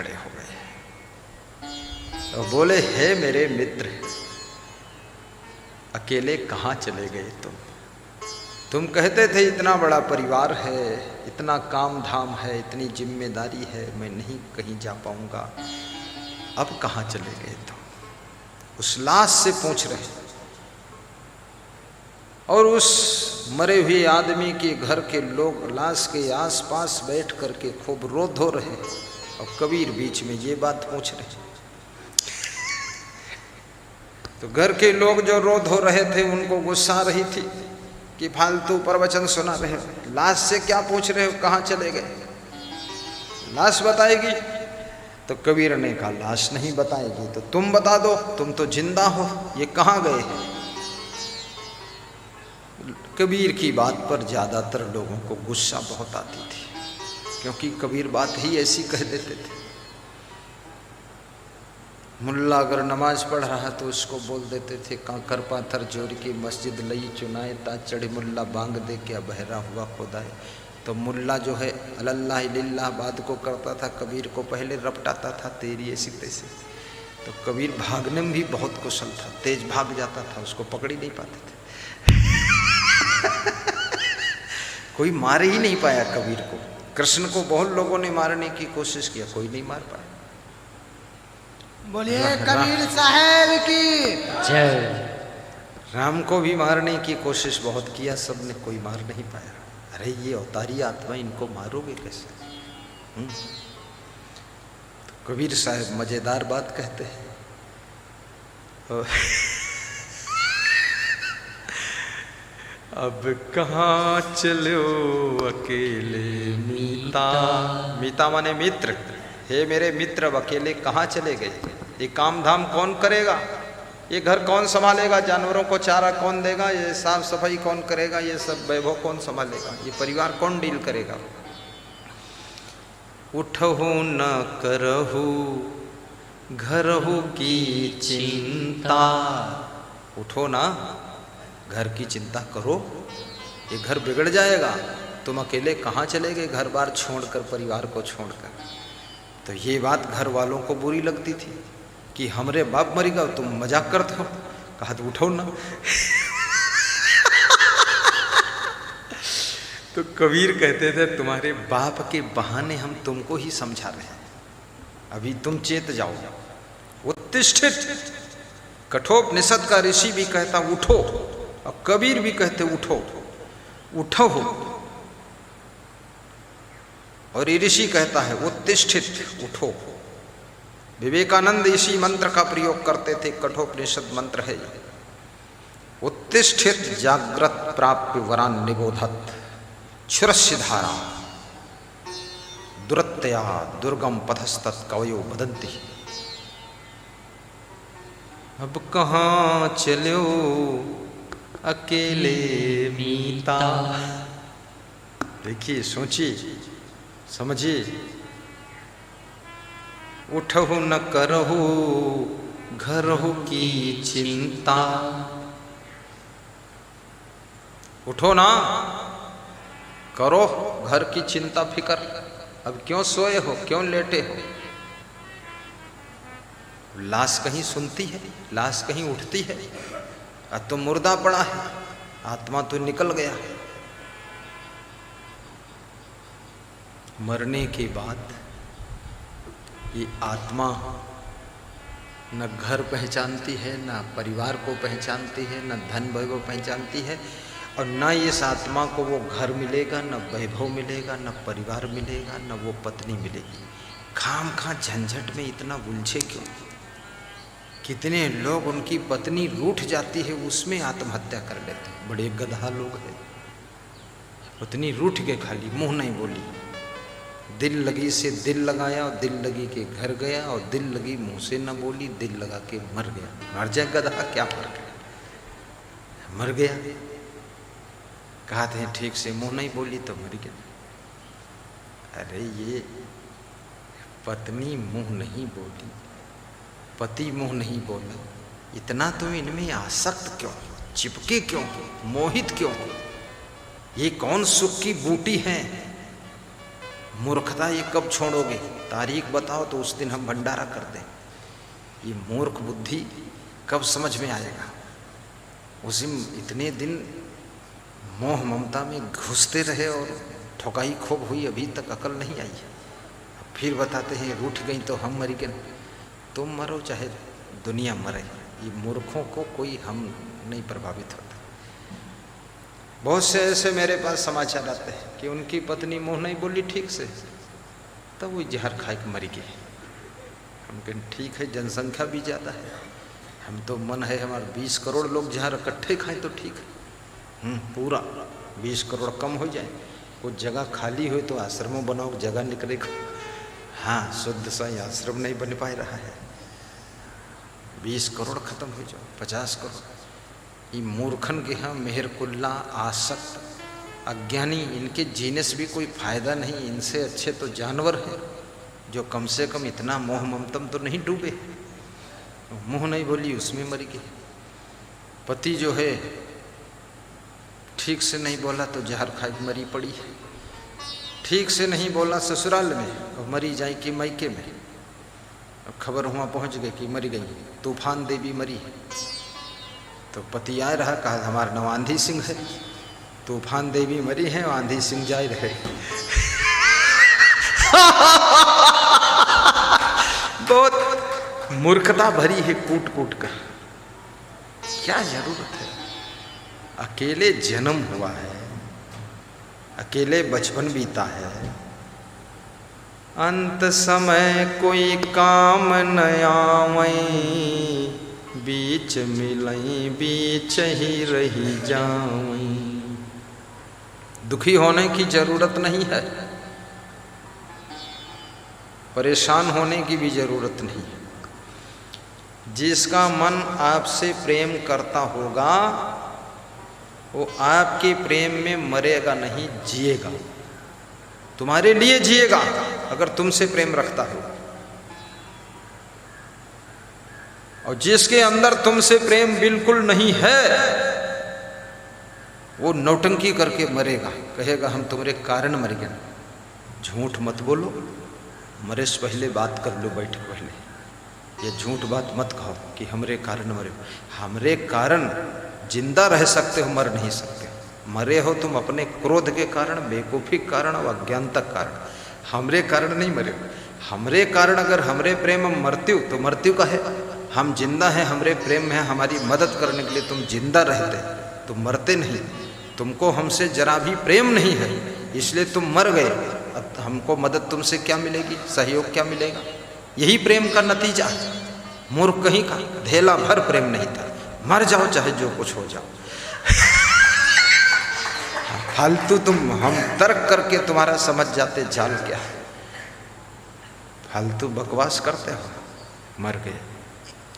खड़े हो गए और बोले, हे मेरे मित्र, अकेले कहाँ चले गए तुम कहते थे इतना बड़ा परिवार है, इतना काम धाम है, इतनी जिम्मेदारी है, मैं नहीं कहीं जा पाऊंगा, अब कहाँ चले गए तुम? उस लाश से पूछ रहे। और उस मरे हुए आदमी के घर के लोग लाश के आसपास बैठ करके खूब रो धो रहे और कबीर बीच में ये बात पूछ रहे। तो घर के लोग जो रो धो रहे थे उनको गुस्सा आ रही थी कि फालतू प्रवचन सुना रहे हो, लाश से क्या पूछ रहे हो, कहाँ चले गए? लाश बताएगी। तो कबीर ने कहा, लाश नहीं बताएगी तो तुम बता दो, तुम तो जिंदा हो, ये कहाँ गए? कबीर की बात पर ज्यादातर लोगों को गुस्सा बहुत आती थी, क्योंकि कबीर बात ही ऐसी कह देते थे। मुल्ला अगर नमाज पढ़ रहा तो उसको बोल देते थे, कांकर पाथर जोड़ के मस्जिद लई चुनाए, ता चढ़े मुल्ला बांग दे के बहरा हुआ खुदाए। तो मुल्ला जो है अल्लाह लिल्लाह बात को करता था, कबीर को पहले रपटाता था तेरी ऐसी तैसे। तो कबीर भागने में भी बहुत कुशल था, तेज भाग जाता था, उसको पकड़ ही नहीं पाते थे। कोई मार ही नहीं पाया कबीर को। कृष्ण को बहुत लोगों ने मारने की कोशिश किया, कोई नहीं मार पाया। बोलिए कबीर साहब की जय। राम को भी मारने की कोशिश बहुत किया, सबने, कोई मार नहीं पाया। अरे ये अवतारी आत्मा, इनको मारोगे कैसे? तो कबीर साहब मजेदार बात कहते हैं। अब कहाँ चलो अकेले मीता, मीता माने मित्र। हे मेरे मित्र, अब अकेले कहाँ चले गए? ये काम धाम कौन करेगा? ये घर कौन संभालेगा? जानवरों को चारा कौन देगा? ये साफ सफाई कौन करेगा? ये सब वैभव कौन संभालेगा? ये परिवार कौन डील करेगा? उठहु न करहु घरहु की चिंता। उठो ना, घर की चिंता करो, ये घर बिगड़ जाएगा। तुम अकेले कहाँ चले गए घर बार छोड़कर, परिवार को छोड़कर? तो ये बात घर वालों को बुरी लगती थी कि हमरे बाप मरेगा, तुम मजाक करते हो। कहा तो उठो ना। तो कबीर कहते थे, तुम्हारे बाप के बहाने हम तुमको ही समझा रहे हैं, अभी तुम चेत जाओ। उत्तिष्ठित, कठोपनिषद का ऋषि भी कहता उठो, और कबीर भी कहते उठो, उठो हो। और ये ऋषि कहता है उत्तिष्ठित, उठो। विवेकानंद इसी मंत्र का प्रयोग करते थे, कठोपनिषद मंत्र है। उत्तिष्ठित जाग्रत प्राप्य वरान निबोधत, क्षुरस्य धारा दुरत्या दुर्गम पथस्तत् कवयो बदंती। अब कहाँ चलो अकेले मीता। देखिए, सोचिए, समझिए। उठहु न करहु घरहु की चिंता। उठो ना, करो घर की चिंता फिकर। अब क्यों सोए हो, क्यों लेटे हो? लाश कहीं सुनती है, लाश कहीं उठती है? अब तो मुर्दा पड़ा है, आत्मा तो निकल गया। मरने के बाद ये आत्मा न घर पहचानती है, न परिवार को पहचानती है, न धन वैभव पहचानती है, और न इस आत्मा को वो घर मिलेगा, न वैभव मिलेगा, न परिवार मिलेगा, न वो पत्नी मिलेगी। खाम खा झंझट में इतना उलझे क्यों? कितने लोग उनकी पत्नी रूठ जाती है उसमें आत्महत्या कर लेते हैं। बड़े गधा लोग हैं। पत्नी रूठ के खाली मुंह नहीं बोली, दिल लगी से दिल लगाया और दिल लगी के घर गया, और दिल लगी मुंह से न बोली, दिल लगा के मर गया। मर जाए गधा, क्या फर्क है? मर गया। कहा थे ठीक से मुंह नहीं बोली तो मर गया। अरे ये पत्नी मुंह नहीं बोली, पति मुंह नहीं बोला, इतना तुम इनमें आसक्त क्यों, चिपके क्यों, मोहित क्यों? ये कौन सुख की बूटी है मूर्खता ये कब छोड़ोगे, तारीख बताओ तो उस दिन हम भंडारा कर दें। ये मूर्ख बुद्धि कब समझ में आएगा। उसी इतने दिन मोह ममता में घुसते रहे और ठोकाई खोब हुई, अभी तक अकल नहीं आई है। फिर बताते हैं रूठ गई तो हम मरी गए। तुम मरो चाहे दुनिया मरे, ये मूर्खों को कोई हम नहीं प्रभावित होता। बहुत से ऐसे मेरे पास समाचार आते हैं कि उनकी पत्नी मुँह नहीं बोली ठीक से, तब वो जहर खा के मरी गई। हम कहें ठीक है, जनसंख्या भी ज़्यादा है, हम तो मन है हमारे 20 करोड़ लोग जहाँ इकट्ठे खाएं तो ठीक है। पूरा 20 करोड़ कम हो जाए, कुछ जगह खाली हो तो आश्रमों बनाओ, जगह निकलेगा। हाँ, शुद्ध सा आश्रम नहीं बन पा रहा है। 20 करोड़ खत्म हो जाओ, 50 करोड़। ये मूर्खन के यहाँ मेहर कुल्ला आसक्त अज्ञानी, इनके जीने से भी कोई फायदा नहीं। इनसे अच्छे तो जानवर हैं जो कम से कम इतना मोह ममतम तो नहीं डूबे। मुँह नहीं बोली उसमें मर गई। पति जो है ठीक से नहीं बोला तो जहर खाई मरी पड़ी है। ठीक से नहीं बोला ससुराल में और मरी जाए कि मायके में। अब खबर वहाँ पहुँच गई कि मरी गई, तूफान देवी मरी। तो पति आए रहा, कहा हमारा नाम आंधी सिंह है, तूफान देवी मरी है, आंधी सिंह जाए रहे। बहुत मूर्खता भरी है कूट कूट कर। क्या जरूरत है। अकेले जन्म हुआ है, अकेले बचपन बीता है, अंत समय कोई काम न आवई, बीच मिलई बीच ही रही जाऊं। दुखी होने की जरूरत नहीं है, परेशान होने की भी जरूरत नहीं है। जिसका मन आपसे प्रेम करता होगा वो आपके प्रेम में मरेगा नहीं, जिएगा, तुम्हारे लिए जिएगा अगर तुमसे प्रेम रखता है। और जिसके अंदर तुमसे प्रेम बिल्कुल नहीं है वो नौटंकी करके मरेगा, कहेगा हम तुम्हारे कारण मर गए। झूठ मत बोलो, मरे से पहले बात कर लो, बैठ पहले। ये झूठ बात मत कहो कि हमरे कारण मरे। हमरे कारण जिंदा रह सकते हो, मर नहीं सकते। मरे हो तुम अपने क्रोध के कारण, बेवकूफ़ी के कारण और अज्ञानता के कारण, हमरे कारण नहीं मरे। हमरे कारण अगर हमरे प्रेम में मृत्यु तो मृत्यु का है। हम जिंदा हैं, हमरे प्रेम में है, हमारी मदद करने के लिए तुम जिंदा रहते, तुम मरते नहीं। तुमको हमसे जरा भी प्रेम नहीं है इसलिए तुम मर गए। अब हमको मदद तुमसे क्या मिलेगी, सहयोग क्या मिलेगा? यही प्रेम का नतीजा है। मूर्ख कहीं का धेला भर प्रेम नहीं था। मर जाओ चाहे जो कुछ हो जाओ। फालतू तुम, हम तर्क करके तुम्हारा समझ जाते जाल क्या है। फालतू बकवास करते हो, मर गए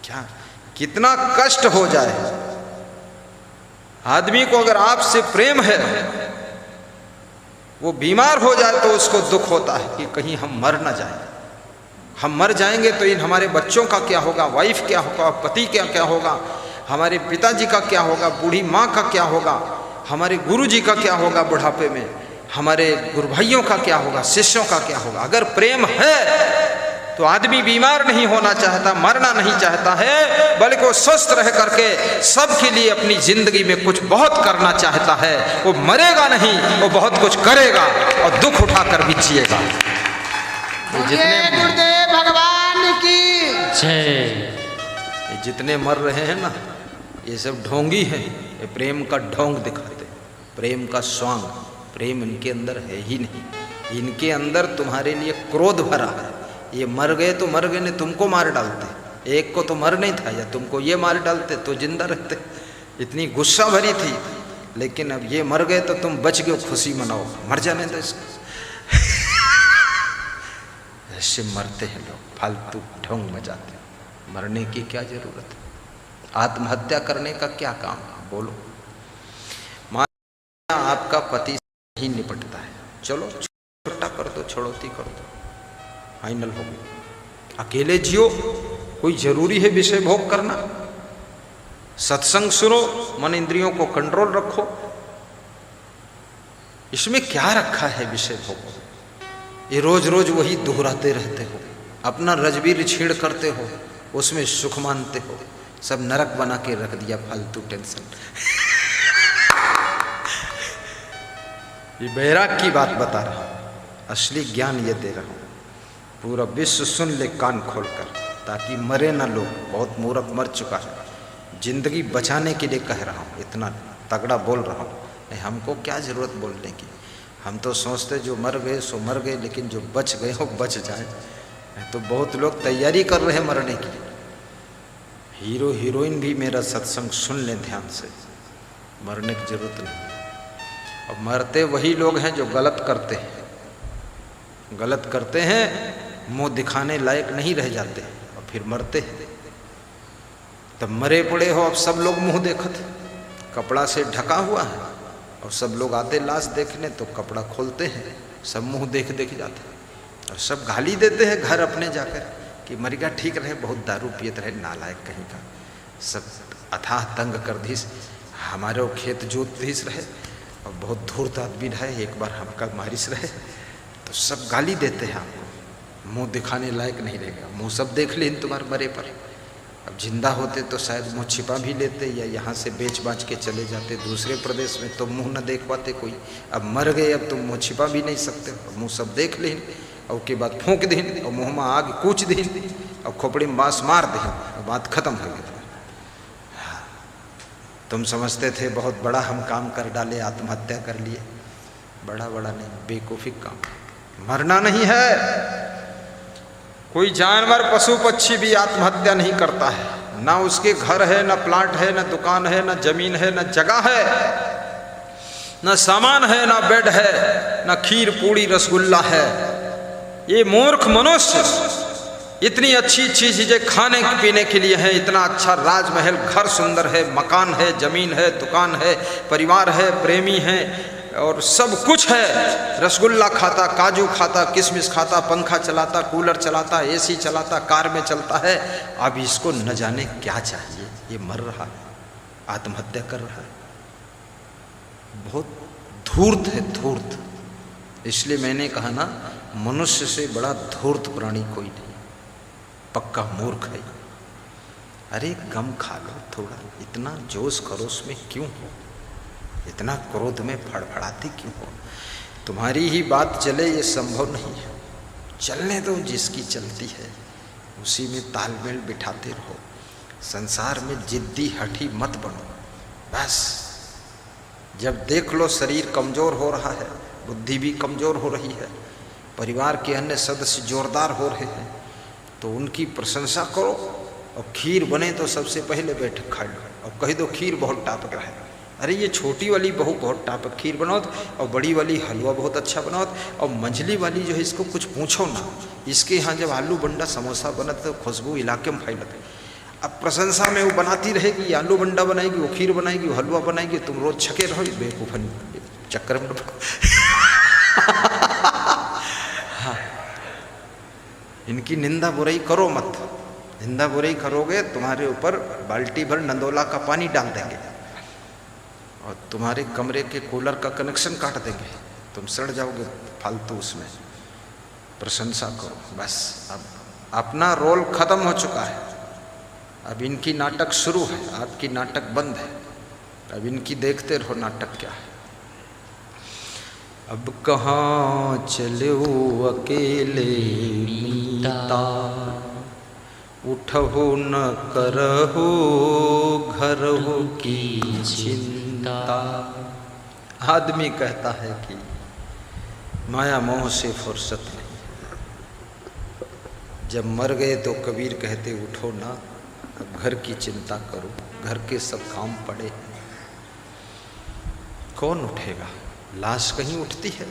क्या? कितना कष्ट हो जाए आदमी को, अगर आपसे प्रेम है, वो बीमार हो जाए तो उसको दुख होता है कि कहीं हम मर ना जाए। हम मर जाएंगे तो इन हमारे बच्चों का क्या होगा, वाइफ क्या होगा, पति क्या होगा, हमारे पिताजी का क्या होगा, बूढ़ी माँ का क्या होगा, हमारे गुरुजी का क्या होगा बुढ़ापे में, हमारे गुरु भाइयों का क्या होगा, शिष्यों का क्या होगा। अगर प्रेम है तो आदमी बीमार नहीं होना चाहता, मरना नहीं चाहता है, बल्कि वो स्वस्थ रह करके सबके लिए अपनी जिंदगी में कुछ बहुत करना चाहता है। वो मरेगा नहीं, वो बहुत कुछ करेगा और दुख उठाकर भी जिएगा। जितने गुरुदेव भगवान की ये जितने मर रहे हैं ना, ये सब ढोंगी हैं। ये प्रेम का ढोंग दिखाते, प्रेम का स्वांग। प्रेम इनके अंदर है ही नहीं। इनके अंदर तुम्हारे लिए क्रोध भरा है। ये मर गए तो मर गए, नहीं तुमको मार डालते। एक को तो मर नहीं था, या तुमको ये मार डालते तो जिंदा रहते। इतनी गुस्सा भरी थी, लेकिन अब ये मर गए तो तुम बच गए, खुशी मनाओ। मर जाने दो इसको। ऐसे मरते हैं लोग, फालतू ढोंग मचाते हैं। मरने की क्या जरूरत है? आत्महत्या करने का क्या काम? बोलो। मान आपका पति ही निपटता है, चलो छोटा कर दो, छोड़ौती कर दो, फाइनल हो गई। अकेले जियो, कोई जरूरी है विषय भोग करना? सत्संग सुनो, मन इंद्रियों को कंट्रोल रखो। इसमें क्या रखा है विषय भोग? ये रोज रोज वही दोहराते रहते हो, अपना रजबीर छेड़ करते हो, उसमें सुख मानते हो, सब नरक बना के रख दिया, फालतू टेंशन। ये बैराग की बात बता रहा हूं, असली ज्ञान ये दे रहा हूं। पूरा विश्व सुन ले कान खोलकर, ताकि मरे ना लोग। बहुत मूर्ख मर चुका है, जिंदगी बचाने के लिए कह रहा हूं, इतना तगड़ा बोल रहा हूं। हमको क्या जरूरत बोलने की, हम तो सोचते जो मर गए सो मर गए, लेकिन जो बच गए हो बच जाए। तो बहुत लोग तैयारी कर रहे हैं मरने की। हीरो हीरोइन भी मेरा सत्संग सुन लें ध्यान से, मरने की जरूरत नहीं। और मरते वही लोग हैं जो गलत करते हैं, गलत करते हैं, मुंह दिखाने लायक नहीं रह जाते और फिर मरते हैं। तब मरे पड़े हो, अब सब लोग मुंह देखत, कपड़ा से ढका हुआ है, और सब लोग आते लाश देखने तो कपड़ा खोलते हैं, सब मुंह देख देख जाते हैं, और सब गाली देते हैं घर अपने जाकर कि मर गया, ठीक रहे, बहुत दारू पियत रहे, नालायक कहीं का, सब अथाह तंग कर दीस, हमारे खेत जोत दीस रहे, और बहुत धूर्त आदमी रहे, एक बार हमका मारिश रहे, तो सब गाली देते हैं आपको, मुंह दिखाने लायक नहीं रहेगा, मुंह सब देख लें तुम्हारे मरे पर। अब जिंदा होते तो शायद मुंह छिपा भी लेते, या यहाँ से बेच बाच के चले जाते दूसरे प्रदेश में, तो मुंह न देख पाते कोई। अब मर गए, अब तुम मुँह छिपा भी नहीं सकते, मुँह सब देख लें, और उसके बाद फूंक दें, और मुँह में आग कूच दें, और खोपड़ी में बाँस मार दें, और बात खत्म हो गई। तुम समझते थे बहुत बड़ा हम काम कर डाले, आत्महत्या कर लिए, बड़ा बड़ा नहीं, बेवकूफ़ी काम। मरना नहीं है, कोई जानवर पशु पक्षी भी आत्महत्या नहीं करता है, ना उसके घर है, ना प्लाट है, ना दुकान है, ना जमीन है, ना जगह है, ना सामान है, ना बेड है, ना खीर पूड़ी रसगुल्ला है। ये मूर्ख मनुष्य इतनी अच्छी चीजें खाने पीने के लिए है, इतना अच्छा राजमहल, घर सुंदर है, मकान है, जमीन है, दुकान है, परिवार है, प्रेमी है, और सब कुछ है, रसगुल्ला खाता, काजू खाता, किशमिश खाता, पंखा चलाता, कूलर चलाता, एसी चलाता, कार में चलता है। अब इसको न जाने क्या चाहिए, ये मर रहा है, आत्महत्या कर रहा है, बहुत धूर्त है, धूर्त। इसलिए मैंने कहा ना, मनुष्य से बड़ा धूर्त प्राणी कोई नहीं, पक्का मूर्ख है। अरे गम खा लो थोड़ा, इतना जोश खरोश में क्यों हो, इतना क्रोध में फड़फड़ाती क्यों हो? तुम्हारी ही बात चले ये संभव नहीं है, चलने दो, जिसकी चलती है उसी में तालमेल बिठाते रहो। संसार में जिद्दी हठी मत बनो, बस। जब देख लो शरीर कमज़ोर हो रहा है, बुद्धि भी कमज़ोर हो रही है, परिवार के अन्य सदस्य जोरदार हो रहे हैं, तो उनकी प्रशंसा करो, और खीर बने तो सबसे पहले बैठ खा लो, और कह दो खीर बहुत टापक रहा है। अरे ये छोटी वाली बहू बहुत टापक खीर बनाओ, और बड़ी वाली हलवा बहुत अच्छा बनाओ, और मंझली वाली जो है इसको कुछ पूछो ना, इसके यहाँ जब आलू बंडा समोसा बना तो खुशबू इलाके में फैलत। अब प्रशंसा में वो बनाती रहेगी, आलू बंडा बनाएगी, वो खीर बनाएगी, वो हलवा बनाएगी, तुम रोज छके रहो बेवकूफ़न चक्कर में। हाँ, इनकी निंदा बुराई करो मत, निंदा बुराई करोगे तुम्हारे ऊपर बाल्टी भर नंदोला का पानी डाल देंगे, और तुम्हारे कमरे के कूलर का कनेक्शन काट देंगे, तुम सड़ जाओगे फालतू उसमें। प्रशंसा करो बस। अब अपना रोल खत्म हो चुका है, अब इनकी नाटक शुरू है, आपकी नाटक बंद है। अब इनकी देखते रहो नाटक क्या है। अब कहाँ चले हो अकेले मीता, उठहो न करहो घर हो की चिंता। आदमी कहता है कि माया मोह से फुर्सत नहीं, जब मर गए तो कबीर कहते उठो ना, अब घर की चिंता करो, घर के सब काम पड़े हैं। कौन उठेगा, लाश कहीं उठती है?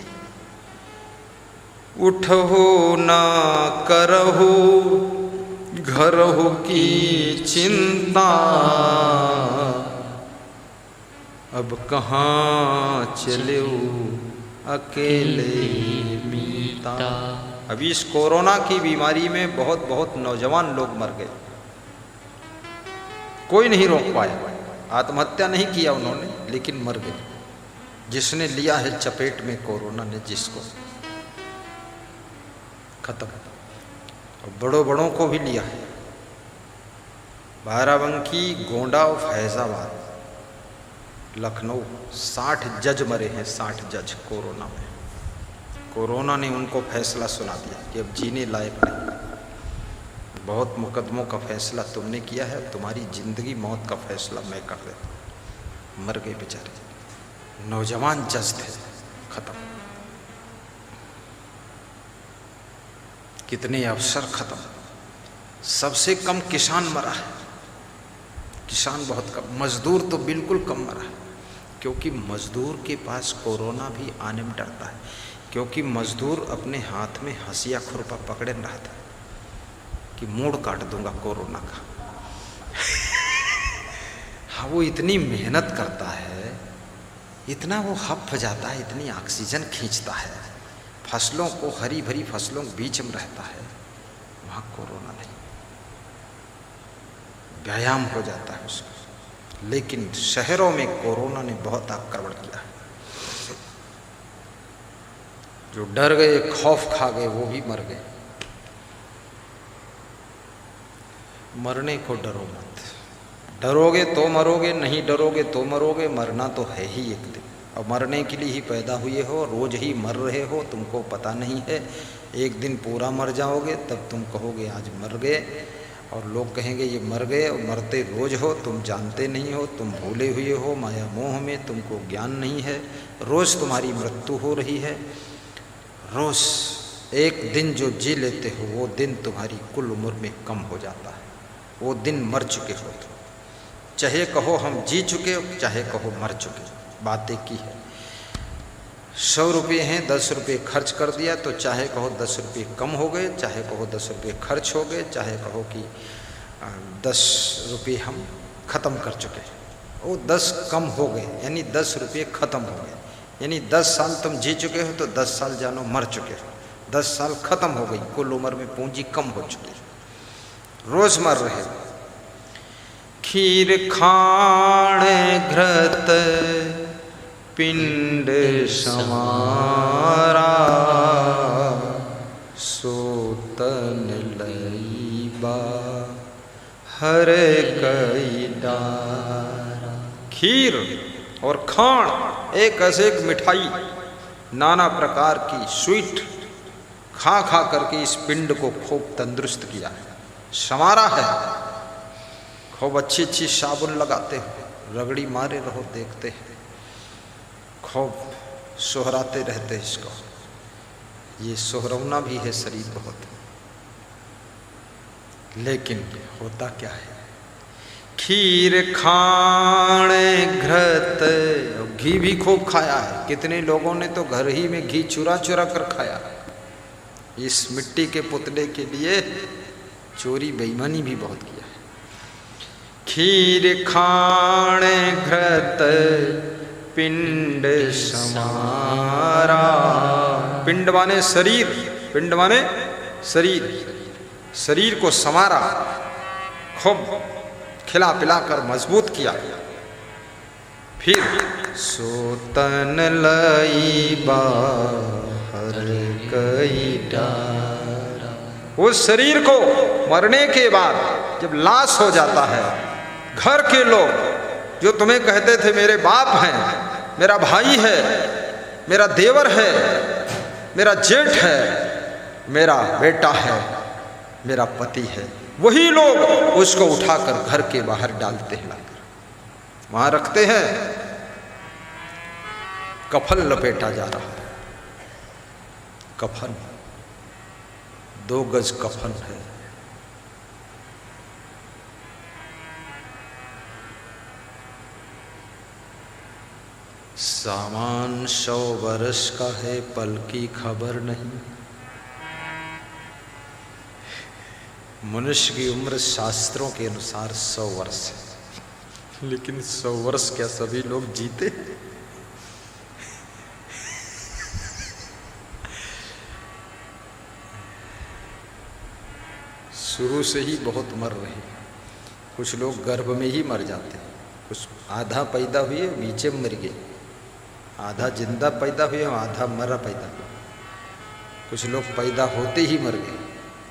उठहो ना करहो घर हो की चिंता, अब कहाँ चले अकेले मीता। अभी इस कोरोना की बीमारी में बहुत बहुत नौजवान लोग मर गए, कोई नहीं रोक पाया। आत्महत्या नहीं किया उन्होंने, लेकिन मर गए। जिसने लिया है चपेट में कोरोना ने जिसको, खत्म। और बड़ों बड़ों को भी लिया है। बाराबंकी, गोंडा और फैजाबाद, लखनऊ 60 जज मरे हैं, 60 जज कोरोना में। कोरोना ने उनको फैसला सुना दिया कि अब जीने लायक नहीं। बहुत मुकदमों का फैसला तुमने किया है, तुम्हारी जिंदगी मौत का फैसला मैं कर देता हूँ। मर गए बेचारे, नौजवान जज थे, खत्म। कितने अवसर खत्म। सबसे कम किसान मरा है, किसान बहुत कम। मजदूर तो बिल्कुल कम मरा है, क्योंकि मजदूर के पास कोरोना भी आने में डरता है, क्योंकि मजदूर अपने हाथ में हंसिया खुरपा पकड़े रहा था कि मूड काट दूंगा कोरोना का। हाँ, वो इतनी मेहनत करता है, इतना वो हफ जाता है, इतनी ऑक्सीजन खींचता है, फसलों को, हरी भरी फसलों के बीच में रहता है, वहाँ कोरोना नहीं, व्यायाम हो जाता है उसका। लेकिन शहरों में कोरोना ने बहुत आक्रमण किया है। जो डर गए, खौफ खा गए, वो भी मर गए। मरने को डरो मत। डरोगे तो मरोगे, नहीं डरोगे तो मरोगे। मरना तो है ही एक दिन, और मरने के लिए ही पैदा हुए हो, रोज ही मर रहे हो, तुमको पता नहीं है। एक दिन पूरा मर जाओगे, तब तुम कहोगे आज मर गए, और लोग कहेंगे ये मर गए। और मरते रोज हो, तुम जानते नहीं हो, तुम भूले हुए हो माया मोह में, तुमको ज्ञान नहीं है। रोज तुम्हारी मृत्यु हो रही है। रोज एक दिन जो जी लेते हो, वो दिन तुम्हारी कुल उम्र में कम हो जाता है। वो दिन मर चुके हो तुम। चाहे कहो हम जी चुके, चाहे कहो मर चुके, बात एक ही है। 100 रुपये हैं, 10 रुपये खर्च कर दिया, तो चाहे कहो 10 रुपये कम हो गए, चाहे कहो 10 रुपये खर्च हो गए, चाहे कहो कि 10 रुपये हम ख़त्म कर चुके। वो 10 कम हो गए, यानी 10 रुपये ख़त्म हो गए। यानी 10 साल तुम जी चुके हो, तो 10 साल जानो मर चुके हो। 10 साल ख़त्म हो गई, कुल उम्र में पूंजी कम हो चुकी है। रोज मर रहे। खीर खाण घृत पिंड समारा, सोतन लईबा हर कई डारा। खीर और खाण, एक ऐसे एक मिठाई, नाना प्रकार की स्वीट खा खा करके इस पिंड को खूब तंदुरुस्त किया है, संवारा है। खूब अच्छी अच्छी साबुन लगाते हो, रगड़ी मारे रहो, देखते हैं, खूब सोहराते रहते हैं इसको। ये सोहरौना भी है शरीर बहुत। लेकिन होता क्या है? खीर खाण घृत, घी भी खूब खाया है। कितने लोगों ने तो घर ही में घी चुरा चुरा कर खाया। इस मिट्टी के पुतले के लिए चोरी बेईमानी भी बहुत किया है। खीर खाण घृत पिंड समारा। पिंड माने शरीर, पिंड माने शरीर। शरीर को संवारा, खूब खिला पिला कर मजबूत किया। फिर सोतन लईबा हर कई डारा। उस शरीर को मरने के बाद जब लाश हो जाता है, घर के लोग जो तुम्हें कहते थे मेरे बाप हैं, मेरा भाई है, मेरा देवर है, मेरा जेठ है, मेरा बेटा है, मेरा पति है, वही लोग उसको उठाकर घर के बाहर डालते हैं, लाकर वहां रखते हैं। कफन लपेटा जा रहा है। कफन 2 गज कफन है। सामान 100 वर्ष का है, पल की खबर नहीं। मनुष्य की उम्र शास्त्रों के अनुसार 100 वर्ष है, लेकिन 100 वर्ष क्या सभी लोग जीते? शुरू से ही बहुत मर रहे। कुछ लोग गर्भ में ही मर जाते, कुछ आधा पैदा हुए नीचे मर गए, आधा जिंदा पैदा हुए, आधा मरा पैदा हुआ। कुछ लोग पैदा होते ही मर गए,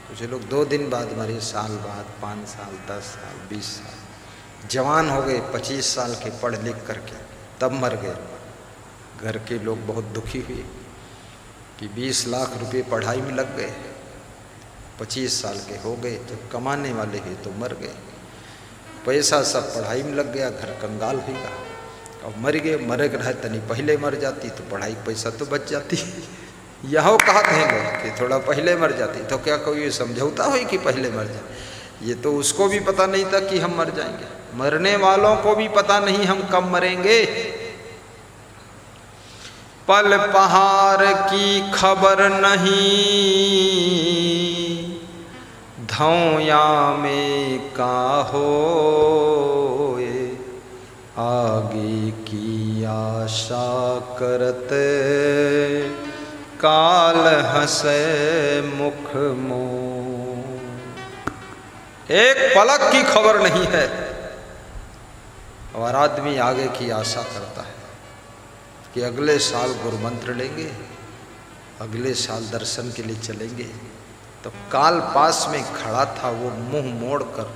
कुछ लोग 2 दिन बाद मरे, साल बाद, 5 साल, 10 साल, 20 साल। जवान हो गए 25 साल के पढ़ लिख करके, तब मर गए। घर के लोग बहुत दुखी हुए कि 20 लाख रुपए पढ़ाई में लग गए, 25 साल के हो गए तो कमाने वाले ही तो मर गए। पैसा सब पढ़ाई में लग गया, घर कंगाल हो गया। अब मर गए, मरे रहे तनी पहले मर जाती तो पढ़ाई पैसा तो बच जाती। यह कहा थे लोग कि थोड़ा पहले मर जाती तो क्या कोई समझौता हुई कि पहले मर जाए। ये तो उसको भी पता नहीं था कि हम मर जाएंगे, मरने वालों को भी पता नहीं हम कब मरेंगे। पल पहाड़ की खबर नहीं, धौया में का होए, आगे की आशा करते काल हंसे मुख मोह। एक पलक की खबर नहीं है और आदमी आगे की आशा करता है कि अगले साल गुरु मंत्र लेंगे, अगले साल दर्शन के लिए चलेंगे। तो काल पास में खड़ा था, वो मुंह मोड़कर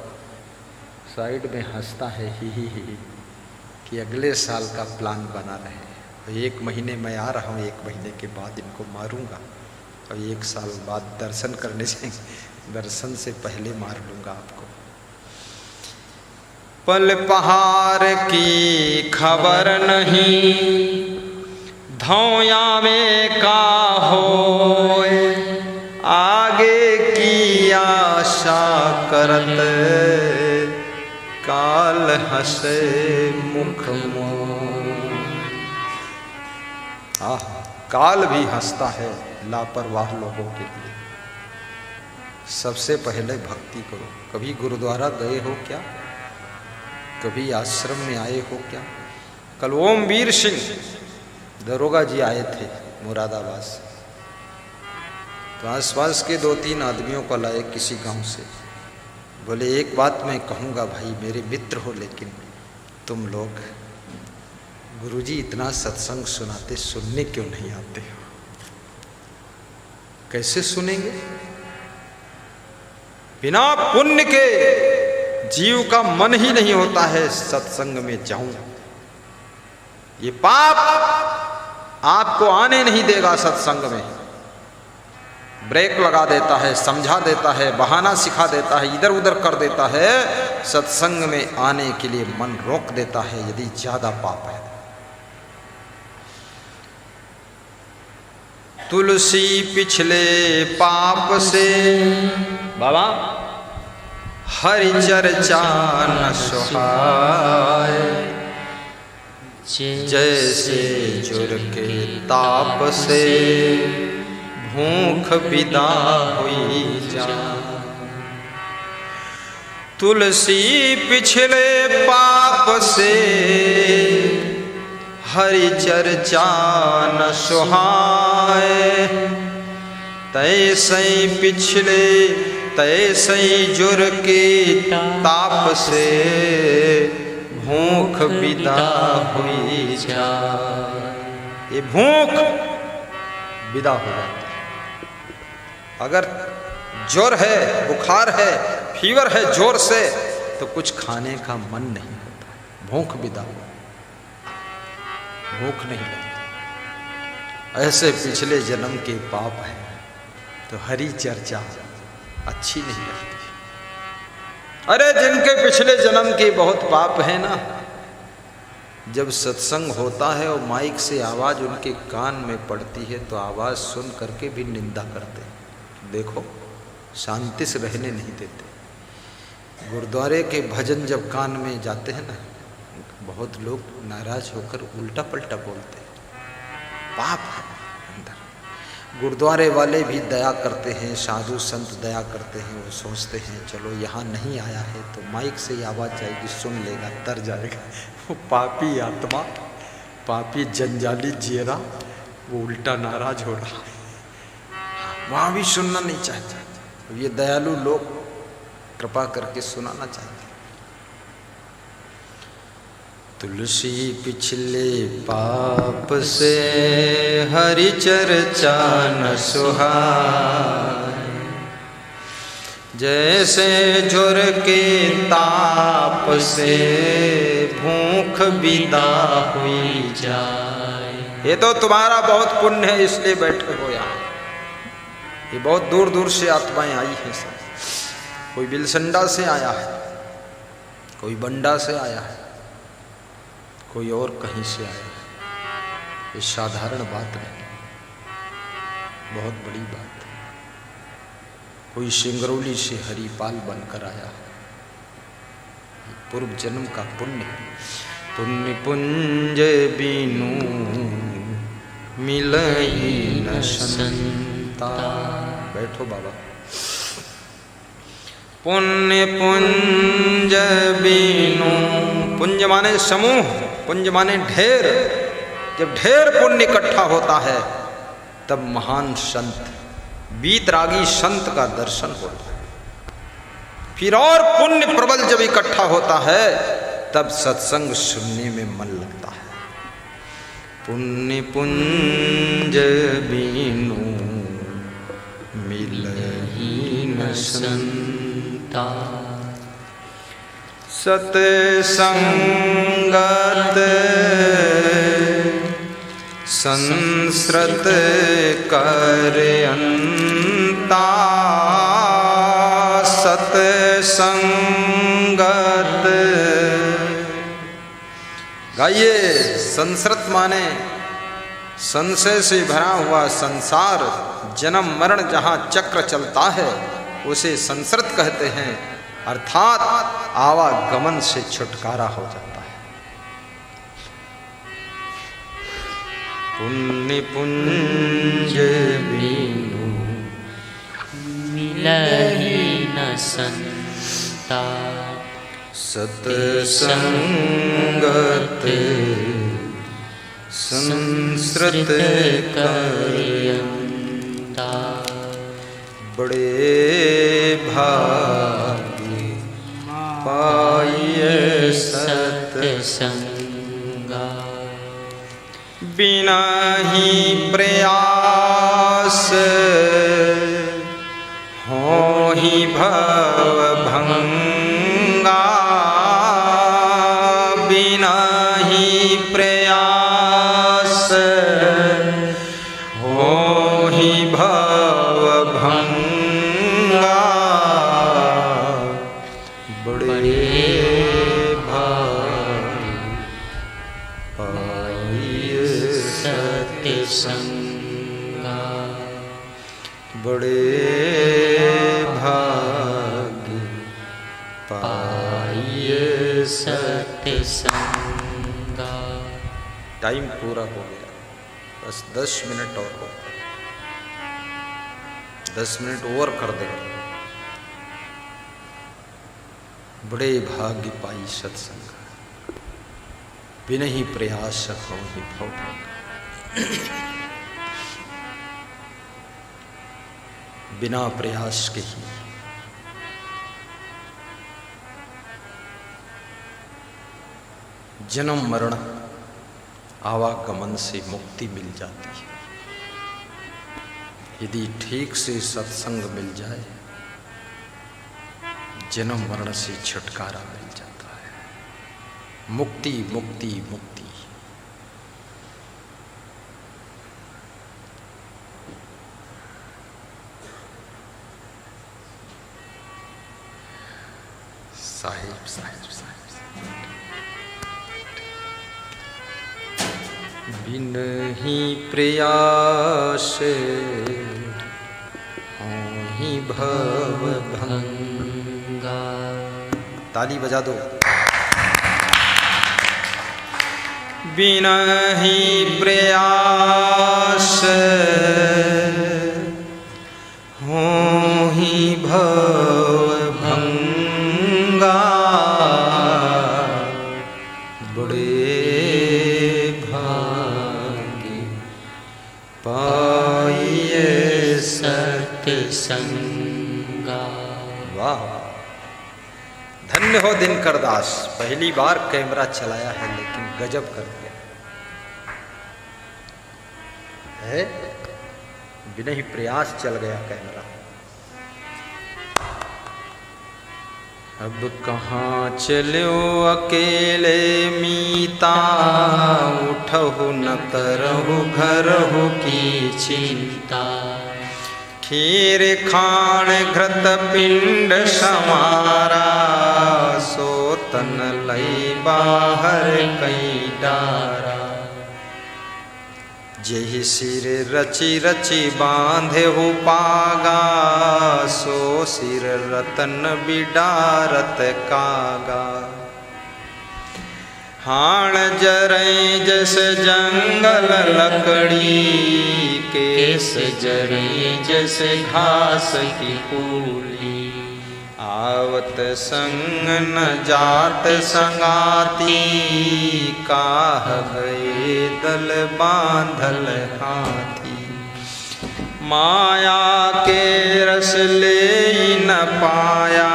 साइड में हंसता है ही कि अगले साल का प्लान बना रहे। 1 महीने मैं आ रहा हूँ, 1 महीने के बाद इनको मारूंगा और 1 साल बाद दर्शन करने जाएंगे, दर्शन से पहले मार लूंगा आपको। पल पहाड़ की खबर नहीं, धौया में का होए, आगे की आशा करत काल हंसे मुख मोह। काल भी हंसता है लापरवाह लोगों के लिए। सबसे पहले भक्ति करो। कभी गुरुद्वारा गए हो क्या? कभी आश्रम में आए हो क्या? कल ओमवीर सिंह दरोगा जी आए थे मुरादाबाद से, तो आसपास के 2-3 आदमियों को लाए किसी गांव से। बोले एक बात मैं कहूँगा भाई, मेरे मित्र हो, लेकिन तुम लोग गुरुजी इतना सत्संग सुनाते, सुनने क्यों नहीं आते हो? कैसे सुनेंगे? बिना पुण्य के जीव का मन ही नहीं होता है सत्संग में जाऊं। ये पाप आपको आने नहीं देगा सत्संग में। ब्रेक लगा देता है, समझा देता है, बहाना सिखा देता है, इधर उधर कर देता है। सत्संग में आने के लिए मन रोक देता है यदि ज्यादा पाप है। तुलसी पिछले पाप से बाबा हरि चर्चा न सुहाए, जैसे जुर के ताप से भूख विदा हुई जा। तुलसी पिछले पाप से हरि चर्चा न सुहाए, तैसे पिछले तैसे जुर के ताप से भूख विदा हुई जा। ये भूख विदा हो जाती है। अगर जोर है, बुखार है, फीवर है जोर से, तो कुछ खाने का मन नहीं होता, भूख विदा हो, भूख नहीं लगती। ऐसे पिछले जन्म के पाप है तो हरि चर्चा अच्छी नहीं लगती। अरे जिनके पिछले जन्म के बहुत पाप है ना, जब सत्संग होता है और माइक से आवाज़ उनके कान में पड़ती है तो आवाज़ सुन करके भी निंदा करते हैं। देखो, शांति से रहने नहीं देते। गुरुद्वारे के भजन जब कान में जाते हैं ना, बहुत लोग नाराज होकर उल्टा पलटा बोलते हैं। पाप है अंदर। गुरुद्वारे वाले भी दया करते हैं, साधु संत दया करते हैं। वो सोचते हैं चलो यहाँ नहीं आया है तो माइक से आवाज़ जाएगी, सुन लेगा, तर जाएगा। वो पापी आत्मा, पापी जंजाली जेरा, वो उल्टा नाराज हो रहा है, वहाँ भी सुनना नहीं चाहता। ये दयालु लोग कृपा करके सुनाना चाहते। तुलसी पिछले पाप से हरि चर्चा न सुहाए, जैसे झुर के ताप से भूख विदा हुई जाए। ये तो तुम्हारा बहुत पुण्य है इसलिए बैठे हो यहाँ। ये बहुत दूर दूर से आत्माएं आई हैं सब। कोई बिलसंडा से आया है, कोई बंडा से आया है, कोई और कहीं से आया है। ये साधारण बात नहीं, बहुत बड़ी बात है। कोई सिंगरौली से हरिपाल बनकर आया है, पूर्व जन्म का पुण्य है। पुण्य पुंज बीनू मिलई न संता। बैठो बाबा। पुण्य पुंज बीनू, पुंज माने समूह, पुंज माने ढेर। जब ढेर पुण्य इकट्ठा होता है तब महान संत, वीतरागी संत का दर्शन होता है। फिर और पुण्य प्रबल जब इकट्ठा होता है तब सत्संग सुनने में मन लगता है। पुण्य पुंज बीनू मिलहि न संता। सतसंगत संस्रत करअंता। सतसंगत, गाइए। संस्रत माने संशय से भरा हुआ संसार, जन्म मरण जहाँ चक्र चलता है उसे संस्रत कहते हैं, अर्थात आवागमन से छुटकारा हो जाता है। पुण्य पुंज बीनू मिलहि न संता। सतसंगत संस्रत करअंता। बड़े भाग्य पाइए सत्संगा। बिना ही प्रयास हो ही भव भंगा। बिना ही प्रयास हो ही भव भंगा। बड़े भाग्य सत्संगा। बड़े भाग्य पाइए सत्संगा। टाइम पूरा हो गया, बस 10 मिनट और हो, 10 मिनट और कर देंगे। बड़े भाग्य पाई सत्संग, बिना ही प्रयास हो ही भव भंगा। बिना प्रयास के ही जन्म मरण आवागमन से मुक्ति मिल जाती है। यदि ठीक से सत्संग मिल जाए जन्म मरण से छुटकारा मिल जाता है। मुक्ति मुक्ति मुक्ति। साहिब साहिब साहिब बिन ही प्रयास ही भव भंगा। ताली बजा दो। बिना ही प्रयास हो ही भव भंगा। बड़े भाग्य पाइए सत्संगा। वाह। धन्य हो दिनकर दास, पहली बार कैमरा चलाया है लेकिन गजब कर दिया है, बिना ही प्रयास चल गया कैमरा। अब कहाँ चलो अकेले मीता, उठहु न करहु घर हो की चिंता। खीर खाण घृत पिंड समारा, सो तन लई बाहर कई डारा। जेहि सिर रचि रचि बांधे हो पागा, सो सिर रतन बिडारत कागा। हाण जरै जस जंगल लकड़ी, केस जरै जस घास की कूली। आवत संग न जात संगाती, काह गए दल बांधल हाथी। माया के रस ले न पाया,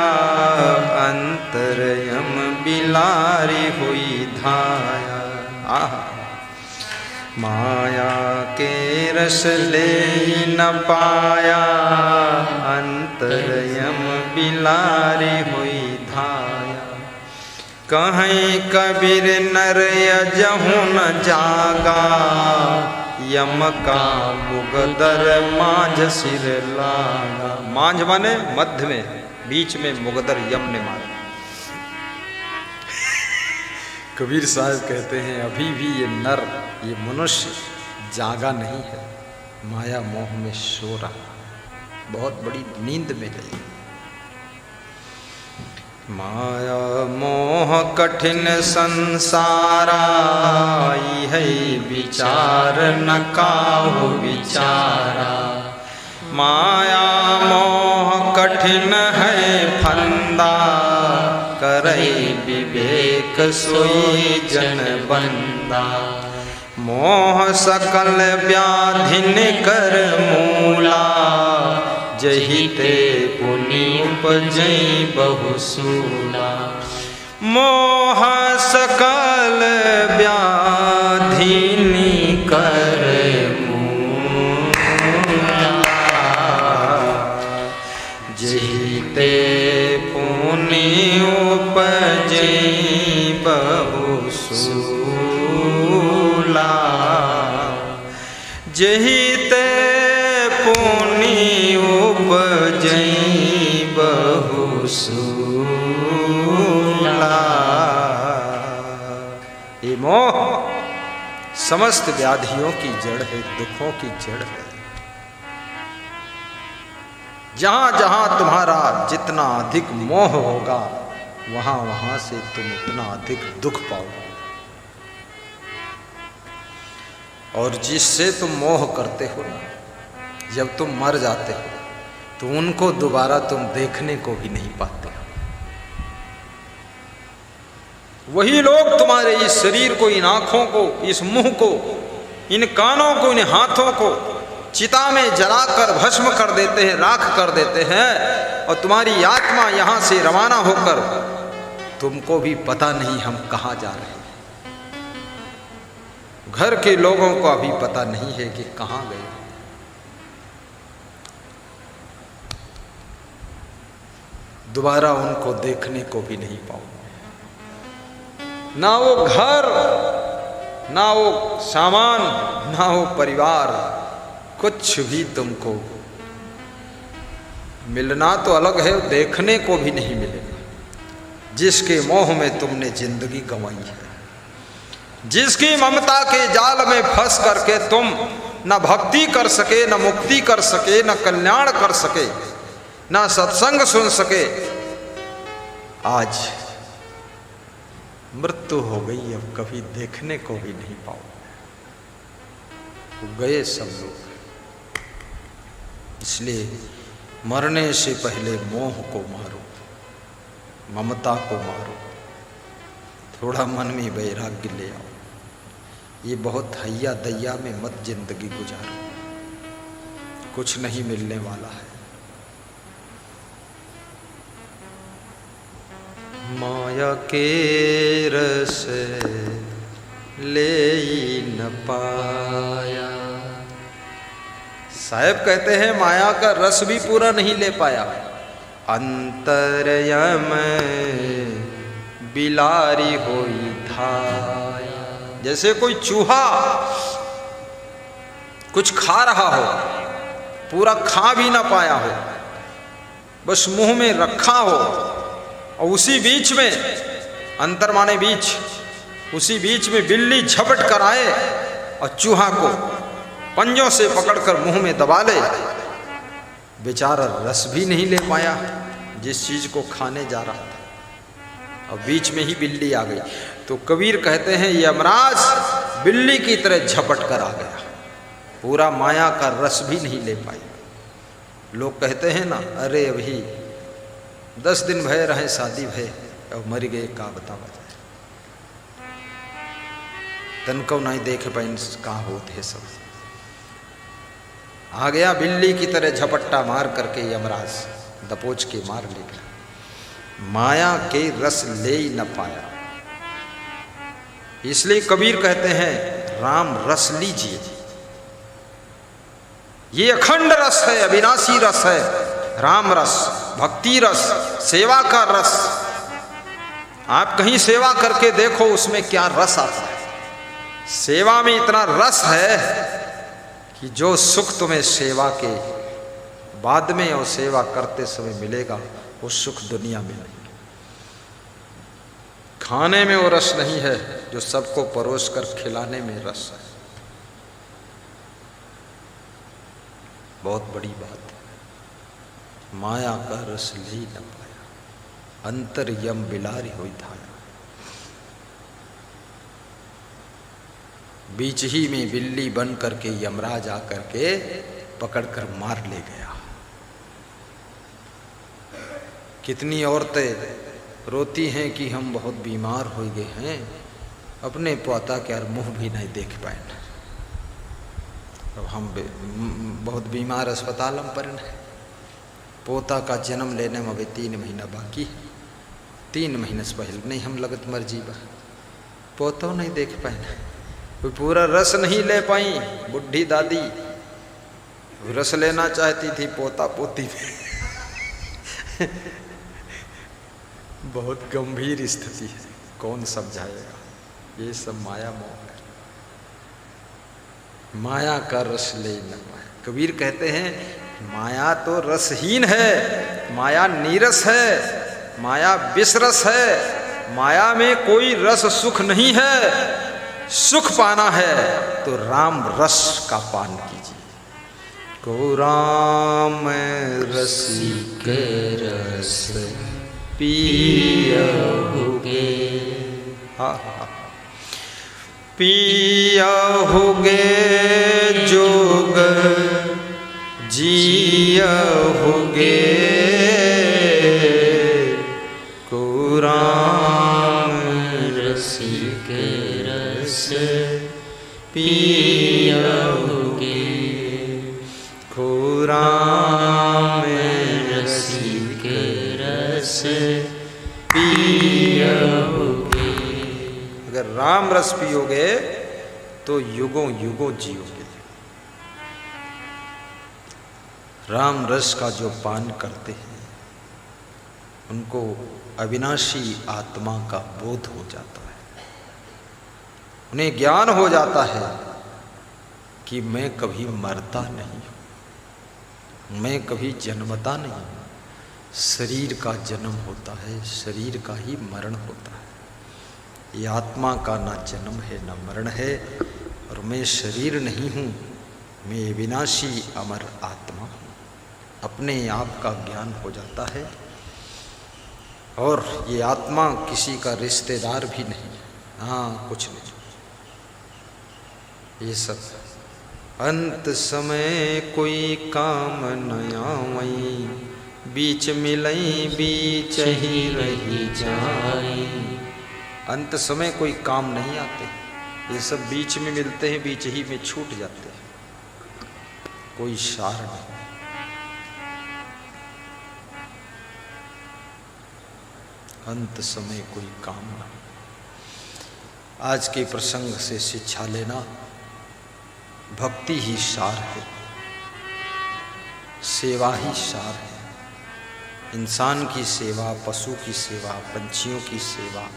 अंतरयम बिलारी हुई धाया। आहा, माया के रस ले न पाया, अंतरयम बिलारी हुई धाया। कहीं कबीर नर यजहु न जागा, यम का मुगदर मांझ सिर लागा। मांझ माने मध्य में, बीच में मुगदर यम ने मारा। कबीर साहब कहते हैं अभी भी ये नर, ये मनुष्य जागा नहीं है, माया मोह में सो रहा, बहुत बड़ी नींद में है। माया मोह कठिन संसारा, है विचार न काहु विचारा। माया मोह कठिन है फंदा, करे विवेक सोई जन बंदा। मोह सकल व्याधिन कर मूला, जही ते पुनि उपजई बहुसूला। मोह सकल व्याधिन कर मूला, जही ते पुनि उपजई बहुसूला। जही ते पुनि उपजई बहुसूला। ये मोह समस्त व्याधियों की जड़ है, दुखों की जड़ है। जहां जहां तुम्हारा जितना अधिक मोह होगा, वहां वहां से तुम उतना अधिक दुख पाओगे। और जिससे तुम मोह करते हो ना, जब तुम मर जाते हो तो उनको दोबारा तुम देखने को भी नहीं पाते हो। वही लोग तुम्हारे इस शरीर को, इन आँखों को, इस मुंह को, इन कानों को, इन हाथों को चिता में जलाकर भस्म कर देते हैं, राख कर देते हैं। और तुम्हारी आत्मा यहाँ से रवाना होकर, तुमको भी पता नहीं हम कहाँ जा रहे हैं। घर के लोगों को अभी पता नहीं है कि कहाँ गए। दोबारा उनको देखने को भी नहीं पाओ। ना वो घर, ना वो सामान, ना वो परिवार, कुछ भी तुमको मिलना तो अलग है, देखने को भी नहीं मिलेगा। जिसके मोह में तुमने जिंदगी गंवाई है, जिसकी ममता के जाल में फंस करके तुम न भक्ति कर सके, न मुक्ति कर सके, न कल्याण कर सके, न सत्संग सुन सके, आज मृत्यु हो गई, अब कभी देखने को भी नहीं पाओ। गए सब लोग। इसलिए मरने से पहले मोह को मारो, ममता को मारो, थोड़ा मन में वैराग्य ले आओ। ये बहुत हैया दैया में मत जिंदगी गुजारो, कुछ नहीं मिलने वाला है। माया के रस ले न पाया। साहब कहते हैं माया का रस भी पूरा नहीं ले पाया। अंतरयम बिलारी होई धाया। जैसे कोई चूहा कुछ खा रहा हो, पूरा खा भी ना पाया हो, बस मुंह में रखा हो, और उसी बीच में, अंतर माने बीच, उसी बीच में बिल्ली झपट कर आए और चूहा को पंजों से पकड़कर मुंह में दबा ले, बेचारा रस भी नहीं ले पाया जिस चीज को खाने जा रहा था, और बीच में ही बिल्ली आ गई। तो कबीर कहते हैं यमराज बिल्ली की तरह झपट कर आ गया, पूरा माया का रस भी नहीं ले पाई। लोग कहते हैं ना, अरे अभी 10 दिन भय रहे शादी भय और मर गए, का बतावा जाए, तनको नहीं देख पाइन कहाँ होते सब। आ गया बिल्ली की तरह झपट्टा मार करके यमराज, दपोच के मार ले गया, माया के रस ले ही न पाया। इसलिए कबीर कहते हैं राम रस लीजिए, ये अखंड रस है, अविनाशी रस है, राम रस, भक्ति रस, सेवा का रस। आप कहीं सेवा करके देखो उसमें क्या रस आता है। सेवा में इतना रस है कि जो सुख तुम्हें सेवा के बाद में और सेवा करते समय मिलेगा, वो सुख दुनिया में नहीं। खाने में वो रस नहीं है जो सबको परोस कर खिलाने में रस है। बहुत बड़ी बात है। माया का रस ले न पाया, अंतर यम बिलारी होई धाया। बीच ही में बिल्ली बन करके यमराज आकर के पकड़कर मार ले गया। कितनी औरतें रोती हैं कि हम बहुत बीमार हो गए हैं, अपने पोता के यार मुंह भी नहीं देख पाए। अब हम बहुत बीमार अस्पताल में पड़े हैं, पोता का जन्म लेने में अभी 3 महीना बाकी है। 3 महीने से पहले नहीं हम लगत मर जीवा, पोता नहीं देख पाए, कोई पूरा रस नहीं ले पाई। बुढ़ी दादी रस लेना चाहती थी पोता पोती में। बहुत गंभीर स्थिति है, कौन समझाएगा। ये सब माया मोह है, माया का रस ले न पाए। कबीर कहते हैं माया तो रसहीन है, माया नीरस है, माया विषरस है, माया में कोई रस सुख नहीं है। सुख पाना है तो राम रस का पान कीजिए। को राम रसिक रस पियहुगे, पियहुगे जोग जियहुगे, को राम रसिक रस पियहुगे, को राम रसिक रस पियहुगे। अगर राम रस पियोगे तो युगों युगों जियोगे। राम रस का जो पान करते हैं उनको अविनाशी आत्मा का बोध हो जाता है, उन्हें ज्ञान हो जाता है कि मैं कभी मरता नहीं हूँ, मैं कभी जन्मता नहीं हूँ। शरीर का जन्म होता है, शरीर का ही मरण होता है। ये आत्मा का ना जन्म है ना मरण है, और मैं शरीर नहीं हूँ, मैं विनाशी अमर आत्मा हूँ। अपने आप का ज्ञान हो जाता है, और ये आत्मा किसी का रिश्तेदार भी नहीं, हाँ कुछ नहीं। ये सब अंत समय कोई काम न आवई, बीच मिलई बीच ही रही जाई। अंत समय कोई काम नहीं आते, ये सब बीच में मिलते हैं, बीच ही में छूट जाते हैं, कोई सार नहीं। अंत समय कोई काम न। आज के प्रसंग से शिक्षा लेना भक्ति ही सार है, सेवा ही सार है। इंसान की सेवा, पशु की सेवा, पंछियों की सेवा,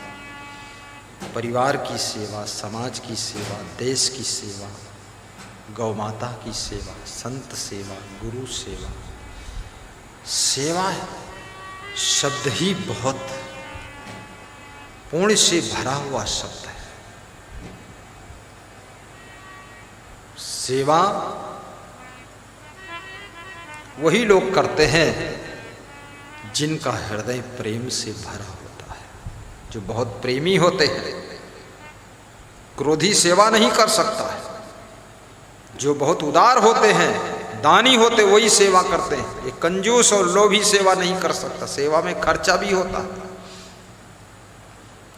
परिवार की सेवा, समाज की सेवा, देश की सेवा, गौ माता की सेवा, संत सेवा, गुरु सेवा। सेवा शब्द ही बहुत पुण्य से भरा हुआ शब्द है। सेवा वही लोग करते हैं जिनका हृदय प्रेम से भरा होता है। जो बहुत प्रेमी होते हैं, क्रोधी सेवा नहीं कर सकता है। जो बहुत उदार होते हैं, दानी होते, वही सेवा करते हैं। ये कंजूस और लोभी सेवा नहीं कर सकता। सेवा में खर्चा भी होता है।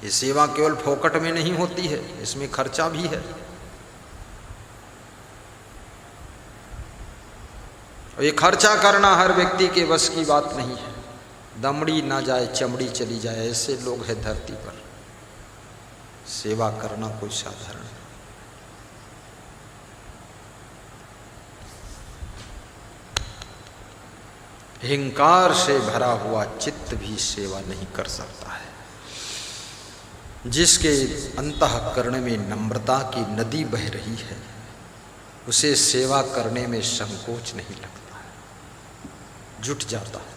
ये सेवा केवल फोकट में नहीं होती है, इसमें खर्चा भी है। और ये खर्चा करना हर व्यक्ति के बस की बात नहीं है। दमड़ी ना जाए चमड़ी चली जाए, ऐसे लोग हैं धरती पर। सेवा करना कोई साधारण नहीं। अहंकार से भरा हुआ चित्त भी सेवा नहीं कर सकता है। जिसके अंतःकरण में नम्रता की नदी बह रही है, उसे सेवा करने में संकोच नहीं लगता है, जुट जाता है।